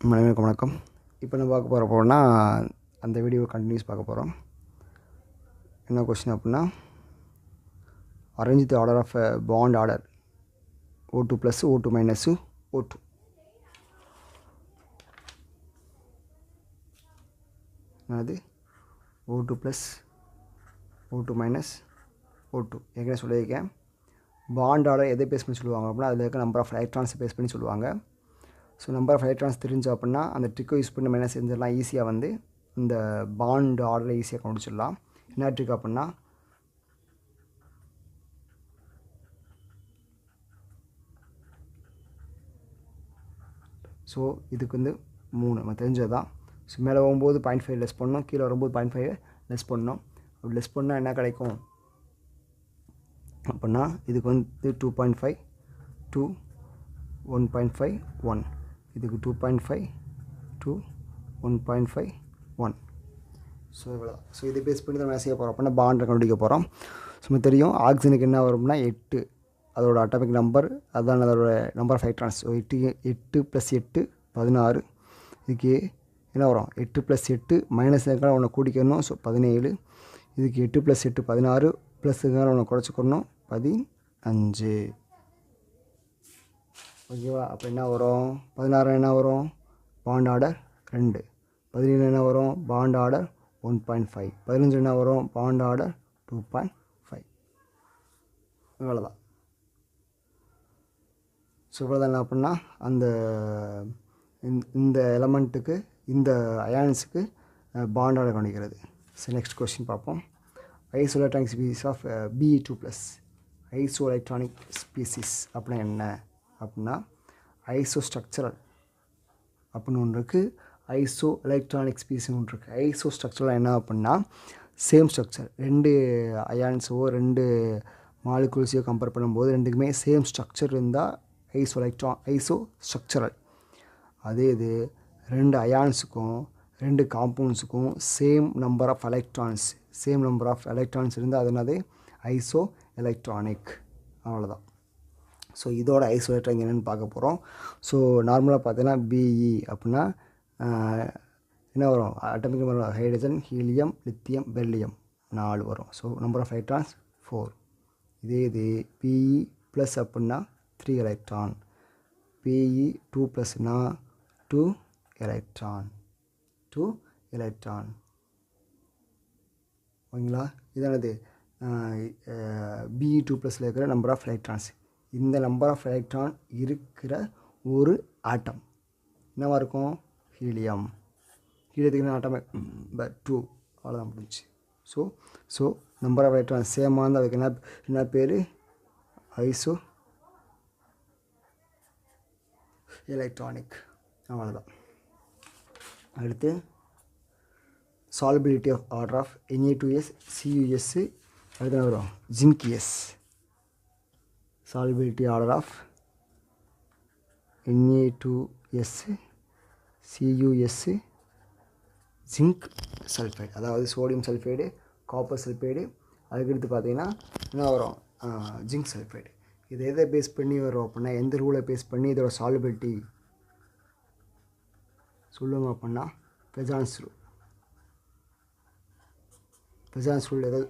அனைவருக்கும் வணக்கம். இப்போ நம்ம பார்க்க போகிறோம்னா அந்த வீடியோ கண்டினியூஸ் பார்க்க போகிறோம். என்ன கொஸ்டின் அப்படின்னா, arrange the order of bond order O2 + O2 - O2. அது O2 + O2 - O2 ஏற்கனவே சொல்லியிருக்கேன். பாண்ட் ஆர்டர் எதை பேஸ் பண்ணி சொல்லுவாங்க அப்படின்னா, அதில் இருக்க நம்பர் ஆஃப் எலக்ட்ரான்ஸை பேஸ் பண்ணி சொல்லுவாங்க. ஸோ நம்பர் ஆஃப் எலக்ட்ரான்ஸ் தெரிஞ்சோம் அப்படின்னா அந்த ட்ரிக்கை யூஸ் பண்ணி நம்ம என்ன செஞ்சிடலாம், ஈஸியாக வந்து இந்த பாண்ட் ஆர்டரை ஈஸியாக கண்டுபிடிச்சிடலாம். என்ன ட்ரிக் அப்படின்னா, ஸோ இதுக்கு வந்து 3 நம்ம தெரிஞ்சது தான். ஸோ மேலே போகும்போது 0.5 லெஸ் பண்ணணும், கீழே வரும்போது 0.5 லெஸ் பண்ணணும். அப்படி லெஸ் பண்ணால் என்ன கிடைக்கும் அப்படின்னா, இதுக்கு வந்து 2.5 2 1.5 1, இதுக்கு 2.5 2 1.5 1. ஸோ இவ்வளோ. ஸோ இதை பேஸ் பண்ணி நம்ம என்ன செய்ய போகிறோம் அப்படின்னா பாண்டை கண்டுபிடிக்க போகிறோம். ஸோ நமக்கு தெரியும் ஆக்சிஜனுக்கு என்ன வரும்னா 8, அதோட அட்டாமிக் நம்பர், அதுதான் அதோட நம்பர் ஆஃப் எலக்ட்ரான்ஸ். ஸோ 8 + 8 16. இதுக்கு என்ன வரும், 8 + 8 மைனஸ் இருக்கால ஒன்று கூட்டிக்கணும். ஸோ 17. இதுக்கு 8 + 8 16, ப்ளஸ் இருக்கால ஒன்று குறைச்சிக்கணும் 15. ஓகேவா? அப்போ என்ன வரும், 16 என்ன வரும், பாண்ட் ஆர்டர் 2. 17 என்ன வரும், பாண்ட் ஆர்டர் 1.5. 15 என்ன வரும், பாண்ட் ஆர்டர் 2.5. இவ்வளோதான். ஸோ இவ்வளோதான். என்ன அப்படின்னா அந்த இந்த எலமெண்ட்டுக்கு இந்த அயான்ஸுக்கு பாண்ட் ஆர்டர் கண்டுபிடிக்கிறது. ஸோ நெக்ஸ்ட் கொஸ்டின் பார்ப்போம். ஐசோஎலக்ட்ரானிக் ஸ்பீசிஸ் ஆஃப் Be2+. ஐசோஎலக்ட்ரானிக் ஸ்பீசிஸ் அப்படின்னா என்ன அப்படின்னா, ஐசோஸ்ட்ரக்சரல் அப்படின்னு ஒன்று இருக்குது, ஐசோ எலக்ட்ரானிக் ஸ்பீசிஸ் ஒன்று இருக்குது. ஐசோஸ்ட்ரக்சரல் என்ன அப்படின்னா, சேம் ஸ்ட்ரக்சர், 2 அயான்ஸோ 2 மாலிகுல்ஸையோ கம்பேர் பண்ணும்போது ரெண்டுக்குமே சேம் ஸ்ட்ரக்சர் இருந்தால் ஐசோ ஸ்ட்ரக்சரல். அதே இது 2 அயான்ஸுக்கும் 2 காம்பவுண்ட்ஸுக்கும் சேம் நம்பர் ஆஃப் எலக்ட்ரான்ஸ் இருந்தால் அது என்னது, ஐசோ எலக்ட்ரானிக். அவ்வளோதான். ஸோ இதோட ஐசோ எலக்ட்ரானிக் என்னென்னு பார்க்க போகிறோம். ஸோ நார்மலாக பார்த்தீங்கன்னா Be அப்படின்னா என்ன வரும், atomic number hydrogen, helium, lithium, beryllium 4 வரும். So number of electrons 4. இதே இது Pe+ அப்படின்னா 3 எலக்ட்ரான், Pe2+னா 2 எலக்ட்ரான். ஓகேங்களா? இதானது Be2+ இருக்கிற நம்பர் ஆஃப் எலக்ட்ரான்ஸ். இந்த நம்பர் ஆஃப் எலக்ட்ரான் இருக்கிற ஒரு ஆட்டம் என்னவா இருக்கும், ஹீலியம். ஹீலியத்துக்கு ஆட்டம் 2. அவ்வளோதான் முடிஞ்சு. ஸோ நம்பர் ஆஃப் எலக்ட்ரான் சேமாக இருந்தால் அதுக்கு என்ன பேர், ஐசோ எலக்ட்ரானிக். அவ்வளோதான். அடுத்து solubility of order of Na2s Cus. அடுத்து என்ன வரும், zinc S. Solubility order of Na2s Cus zinc sulphide, அதாவது சோடியம் சல்ஃபைடு, காப்பர் சல்ஃபைடு. அதுக்கடுத்து பார்த்தீங்கன்னா என்ன வரும், ஜிங்க் சல்ஃபைடு. இது எதை பேஸ் பண்ணி வரும் அப்படின்னா, எந்த ரூலை பேஸ் பண்ணி இதோட சால்பிலிட்டி சொல்லுவாங்க அப்படின்னா, பெசான்ஸ் ரூல் எதை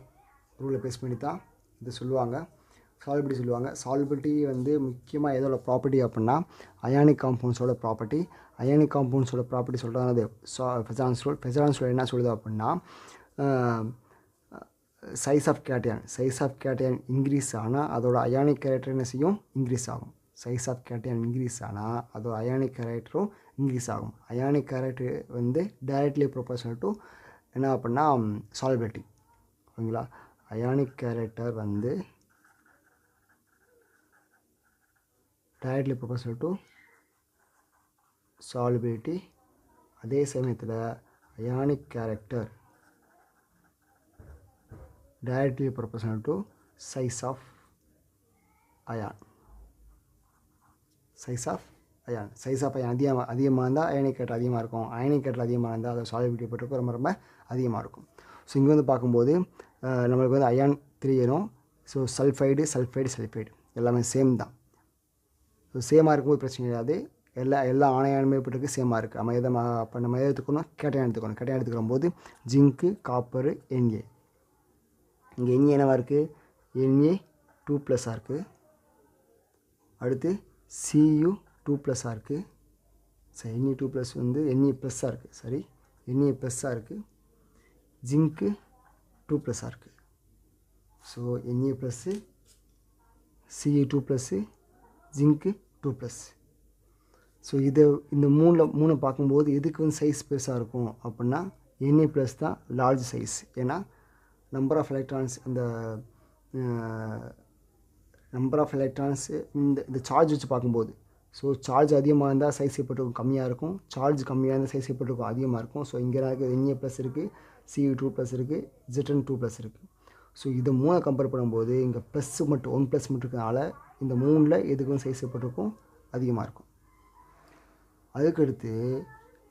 ரூலை பேஸ் பண்ணி தான் இது சொல்லுவாங்க, சால்பிலிட்டி சொல்லுவாங்க. சால்பிலிட்டி வந்து முக்கியமாக எதோட ப்ராப்பர்ட்டி அப்படின்னா, அயானிக் காம்பவுண்ட்ஸோட ப்ராப்பர்ட்டி. அயானிக் காம்பவுண்ட்ஸோட ப்ராப்பர்ட்டி சொல்கிறது பெசான்ஸ் ரூல் என்ன சொல்லுது அப்படின்னா, சைஸ் ஆஃப் கேட்டையான் இன்க்ரீஸ் ஆனால் அதோட அயானிக் கேரக்டர் என்ன செய்யும், இன்க்ரீஸ் ஆகும். சைஸ் ஆஃப் கேட்டையான் இன்க்ரீஸ் ஆனால் அதோட அயானிக் கேரக்டரும் இன்க்ரீஸ் ஆகும். அயானிக் கேரக்டர் வந்து டைரக்ட்லி ப்ரொபோர்ஷனல் டு என்ன அப்படின்னா சால்பிலிட்டி. ஓகேங்களா? அயானிக் கேரக்டர் வந்து டைரக்ட்லி ப்ரொபோர்ஷனல் டு சால்பிலிட்டி. அதே சமயத்தில் ionic character directly proportional to size of ion. Size of ion அதிகமாக இருந்தால் அயானிக் கேரக்டர் அதிகமாக இருக்கும். அயானிக் கேரக்டர் அதிகமாக இருந்தால் அது சால்பிலிட்டி பற்றி ரொம்ப அதிகமாக இருக்கும். ஸோ இங்கே வந்து பார்க்கும்போது நம்மளுக்கு வந்து அயான் 3 வரும். ஸோ சல்ஃபைடு எல்லாமே சேம் தான். ஸோ சேமாக இருக்கும்போது பிரச்சனை கிடையாது. எல்லா அணையானுமே எப்படி இருக்குது சேமாக இருக்குது. நம்ம எதை அப்போ நம்ம எதை எடுத்துக்கணும், கேட்டையான் எடுத்துக்கணும். கேட்டையான் எடுத்துக்கிற போது ஜிங்க்கு, காப்பரு, Na. இங்கே Na என்னவா இருக்குது, Na2+ இருக்குது. அடுத்து Cu2+ இருக்குது. சரி, Na2+ வந்து Na+ இருக்குது. சரி, Na+ இருக்குது. ஜிங்க்கு 2+ இருக்குது. So Na+, Cu2+, zinc 2+. So இந்த மூணு பார்க்கும்போது எதுக்கு வந்து சைஸ் பெருசாக இருக்கும் அப்படின்னா Na+ தான் லார்ஜ் சைஸ். ஏன்னா நம்பர் ஆஃப் எலக்ட்ரான்ஸ் இந்த சார்ஜ் வச்சு பார்க்கும்போது, ஸோ சார்ஜ் அதிகமாக இருந்தால் சைஸ் எப்படிருக்கும், கம்மியாக இருக்கும். சார்ஜ் கம்மியாக இருந்தால் சைஸ் எப்படிருக்கும், அதிகமாக இருக்கும். ஸோ இங்கே Na+ இருக்குது, Cu2+ இருக்குது, Zn2+ இருக்குது. ஸோ இதை 3 கம்பேர் பண்ணும்போது இங்கே +1+ மட்டும் இருக்கிறதுனால இந்த 3ல் எதுக்கு வந்து சைஸ் எப்படிருக்கும், அதிகமாக இருக்கும். அதுக்கடுத்து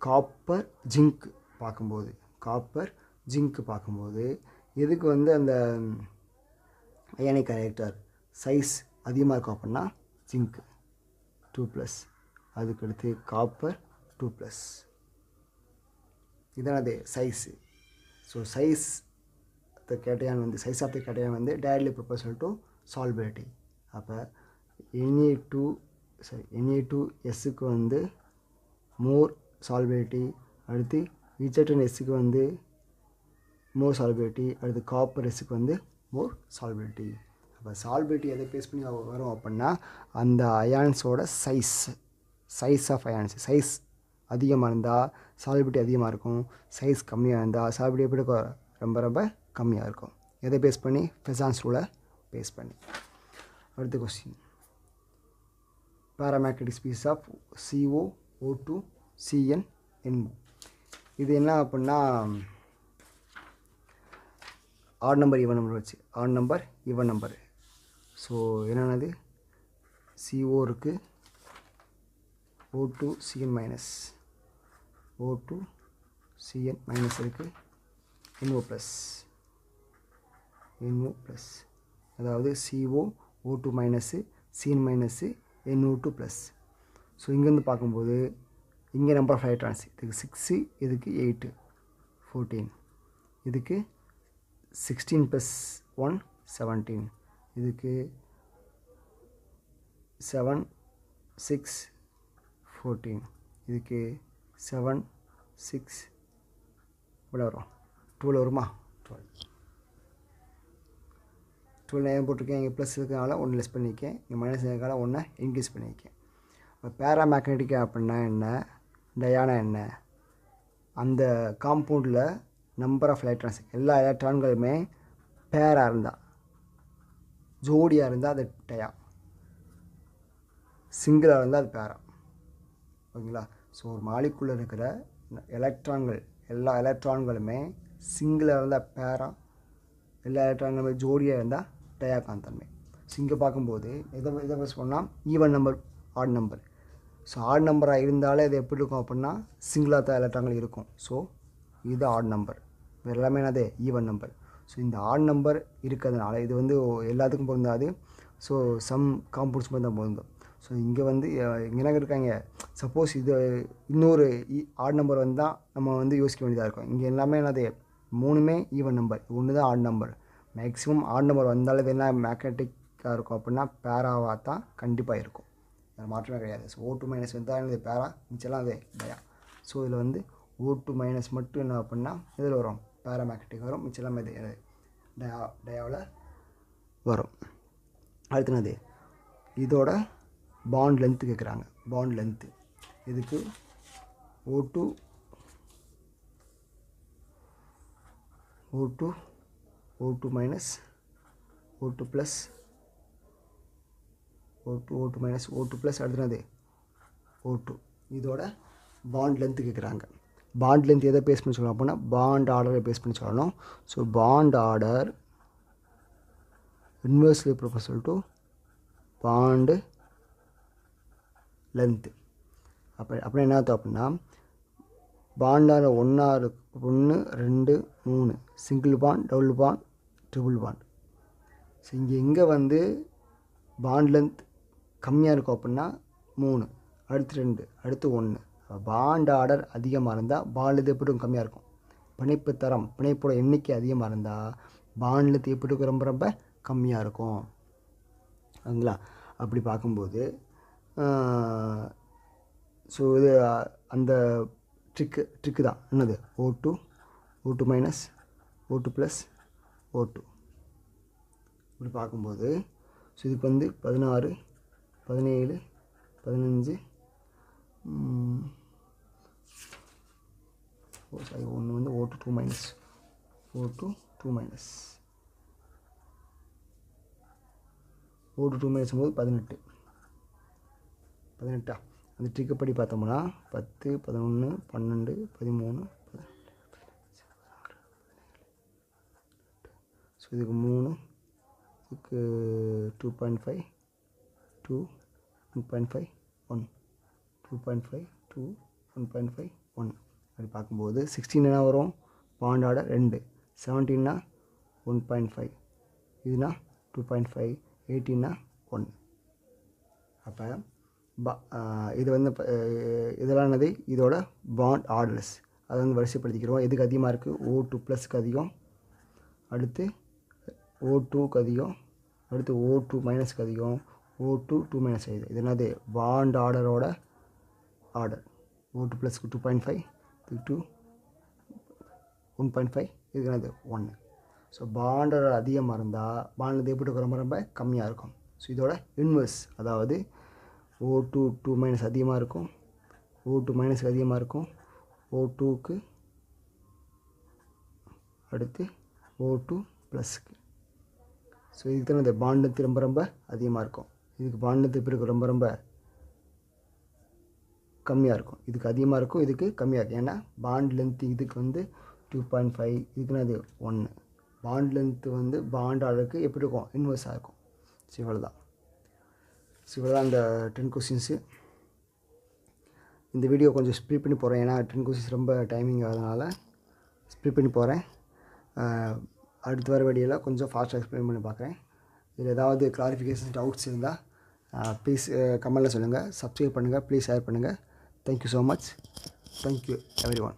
காப்பர் ஜிங்க் பார்க்கும்போது எதுக்கு வந்து அந்த அயானிக் கரெக்டர் சைஸ் அதிகமாக இருக்கும் அப்படின்னா ஜிங்க் 2+, அதுக்கடுத்து காப்பர் 2+. இதான் அது size. So size of the cation வந்து டைரக்ட்லி ப்ரொபோர்ஷனல் டு சால்பிலிட்டி. அப்போ Na2Sக்கு வந்து மோர் சால்பிலிட்டி, அடுத்து Zn(S)க்கு வந்து மோர் சால்பிலிட்டி, அடுத்து காப்பர் Sக்கு வந்து மோர் சால்பிலிட்டி. அப்போ சால்பிலிட்டி எதை பேஸ் பண்ணி வரும் அப்படின்னா அந்த அயான்ஸோட சைஸ் ஆஃப் அயான்ஸ். சைஸ் அதிகமாக இருந்தால் சால்பிலிட்டி அதிகமாக இருக்கும். சைஸ் கம்மியாக இருந்தால் சால்பிலிட்டி எப்படி இருக்கும், ரொம்ப ரொம்ப கம்மியாக இருக்கும். எதை பேஸ் பண்ணி, ஃபெசான்ஸ் ரூலை பேஸ் பண்ணி. அடுத்த question, paramagnetic species of CO, O2, Cn, NO. இது என்ன அப்படின்னா odd number even number. So என்னென்னது, CO இருக்குது, O2 Cn மைனஸ் இருக்குது, NO ப்ளஸ், அதாவது CO O2 minus, Cn minus, NO2+. So இங்கேருந்து பார்க்கும்போது இங்கே நம்பர் ஆஃப் எலக்ட்ரான்ஸ் இதுக்கு 6, இதுக்கு 8, 14, இதுக்கு 16 + 1 17, இதுக்கு 7 6 14, இதுக்கு 7 6 இவ்வளோ வரும், 12 வருமா, 12 ஏன் போட்டிருக்கேன், இங்கே ப்ளஸ் இருக்கிறனால 1 லெஸ் பண்ணியிருக்கேன், இங்கே மைனஸ் இருக்கிறனால 1 இன்க்ரீஸ் பண்ணியிருக்கேன். இப்போ பேராமேக்னெட்டிக் அப்படின்னா என்ன, டயானா என்ன, அந்த காம்பவுண்டில் நம்பர் ஆஃப் எலக்ட்ரான்ஸ் எல்லா எலக்ட்ரான்களுமே பேராக இருந்தால், ஜோடியாக இருந்தால் அது டயா, சிங்கிளாக இருந்தால் அது பேரா. ஓகேங்களா. ஸோ ஒரு மாலிக்குள்ளே இருக்கிற எல்லா எலக்ட்ரான்களுமே சிங்கிளாக இருந்தால் பேரா, எல்லா எலக்ட்ரான்களுமே ஜோடியாக இருந்தால் டயாகாந்தன்மை. ஸோ இங்கே பார்க்கும்போது எதை பஸ் பண்ணால் even number, odd number. So odd நம்பராக இருந்தாலே அது எப்படி இருக்கும் அப்படின்னா சிங்கிளாக தான் எலக்ட்ரான்கள் இருக்கும். ஸோ இது ஆட் நம்பர், எல்லாமே என்னது ஈவன் நம்பர். ஸோ இந்த ஆட் நம்பர் இருக்கிறதுனால இது வந்து எல்லாத்துக்கும் பொருந்தாது. ஸோ சம் காம்பவுண்ட்ஸ் மட்டும் தான் பொருந்தும். ஸோ இங்கே வந்து என்ன இருக்காங்க, சப்போஸ் இது இன்னொரு ஆட் நம்பர் வந்தால் நம்ம வந்து யோசிக்க வேண்டியதாக இருக்கும். இங்கே எல்லாமே என்னது 3மே ஈவன் நம்பர், ஒன்று தான் add number. Maximum add number வந்தாலும் இது என்ன மேக்னெட்டிக்காக இருக்கும் அப்படின்னா பேராவாக தான் கண்டிப்பாக இருக்கும், அது மாற்றமே கிடையாது. ஸோ O2 மைனஸ் வந்தால் இது பேரா, மிச்சம்லாம் அது டயா. ஸோ இதில் வந்து O2 மைனஸ் மட்டும் என்ன அப்படின்னா இதில் வரும் பேராமேக்னெட்டிக் வரும், மிச்சம்லாம் இது டயாவில் வரும். அடுத்தது இதோட பாண்ட் லென்த்து கேட்குறாங்க. பாண்ட் லென்த்து இதுக்கு O2 minus O2 plus O2 minus O2 plus அடுத்தது O2, இதோட பாண்ட் லென்த்து கேட்குறாங்க. பாண்ட் லென்த் எதை பேஸ் பண்ணி சொல்லணும் அப்படின்னா பாண்ட் ஆர்டரை பேஸ் பண்ணி சொல்லணும். So bond order inversely proportional to bond length. அப்படின்னா என்ன அர்த்தம் அப்படின்னா பாண்டால் 1 2 3 single bond, double bond, triple bond. So இங்கே வந்து பாண்ட் லென்த் கம்மியாக இருக்கும் அப்படின்னா 3, அடுத்து 2, அடுத்து 1. பாண்ட் ஆர்டர் அதிகமாக இருந்தால் பாண்ட் எப்படி கம்மியாக இருக்கும். பிணைப்பு தரம், பிணைப்போட எண்ணிக்கை அதிகமாக இருந்தால் பாண்டில் தீப்பிட்டு ரொம்ப ரொம்ப கம்மியாக இருக்கும். அதுங்களா அப்படி பார்க்கும்போது ஸோ இது அந்த ட்ரிக்கு தான் என்னது O2 minus O2 plus O2 இப்படி பார்க்கும்போது ஸோ இதுக்கு வந்து 16 17 15 ஒன்று வந்து O2 2 minus O2 2 minus O2 2 minus போது 18 அந்த ட்ரிக்கு படி பார்த்தோம்னா 10 11 12 13 ஸோ இதுக்கு 3 இதுக்கு 2.5 2 1.5 1 2.5 2 1.5 1 அப்படி பார்க்கும்போது 16 என்ன வரும் பாண்ட் ஆர்டர் 2 17னா 1.5 இதுனா 2.5 18னா 1. அப்போ இது வந்து இதெல்லாம் என்னது இதோட பாண்ட் ஆர்டர்ஸ் அதை வந்து வரிசைப்படுத்திக்கிறோம். எதுக்கு அதிகமாக இருக்குது O2 ப்ளஸ்க்கு அதிகம், அடுத்து O2க்கு அதிகம், அடுத்து O2 மைனஸ்க்கு அதிகம், O2 2 மைனஸ் ஆகுது. இது என்னது பாண்ட் ஆர்டரோட ஆர்டர். O2 ப்ளஸ்க்கு 2.5 இதுக்கு 1.5 இதுக்கு என்னது 1. ஸோ பாண்ட் ஆர்டர் அதிகமாக இருந்தால் பாண்டில் எப்படி ரொம்ப ரொம்ப கம்மியாக இருக்கும். ஸோ இதோட இன்வெர்ஸ் அதாவது O2 2 மைனஸ் அதிகமாக இருக்கும், O2 மைனஸ்க்கு அதிகமாக இருக்கும், O2க்கு அடுத்து O2 ப்ளஸ்க்கு. ஸோ இதுக்கு தான் இந்த பாண்டு ரொம்ப ரொம்ப அதிகமாக இருக்கும். இதுக்கு பாண்டு பிறகு ரொம்ப ரொம்ப கம்மியாக இருக்கும். இதுக்கு அதிகமாக இருக்கும், இதுக்கு கம்மியாக இருக்கும். ஏன்னா பாண்ட் லென்த்து இதுக்கு வந்து 2.5 இதுக்குன்னா அது 1. பாண்ட் லென்த்து வந்து பாண்ட் ஆர்டருக்கு எப்படி இருக்கும் இன்வெர்ஸாக இருக்கும். ஸோ இவ்வளோதான். ஸோ இவ்வளோதான் இந்த 10 கொஸ்டின்ஸு. இந்த வீடியோ கொஞ்சம் ஸ்ப்ளிட் பண்ணி போகிறேன், ஏன்னா 10 கொஸ்டின்ஸ் ரொம்ப டைமிங் ஆகிறதுனால ஸ்ப்ளிட் பண்ணி போகிறேன். அடுத்து வர வீடியோவில் கொஞ்சம் ஃபாஸ்ட்டாக எக்ஸ்பிளைன் பண்ணி பார்க்குறேன். இதில் ஏதாவது கிளாரிஃபிகேஷன் டவுட்ஸ் இருந்தால் ப்ளீஸ் கமெண்ட்டில் சொல்லுங்கள். சப்ஸ்கிரைப் பண்ணுங்கள், ப்ளீஸ் ஷேர் பண்ணுங்கள். Thank you so much. Thank you every one.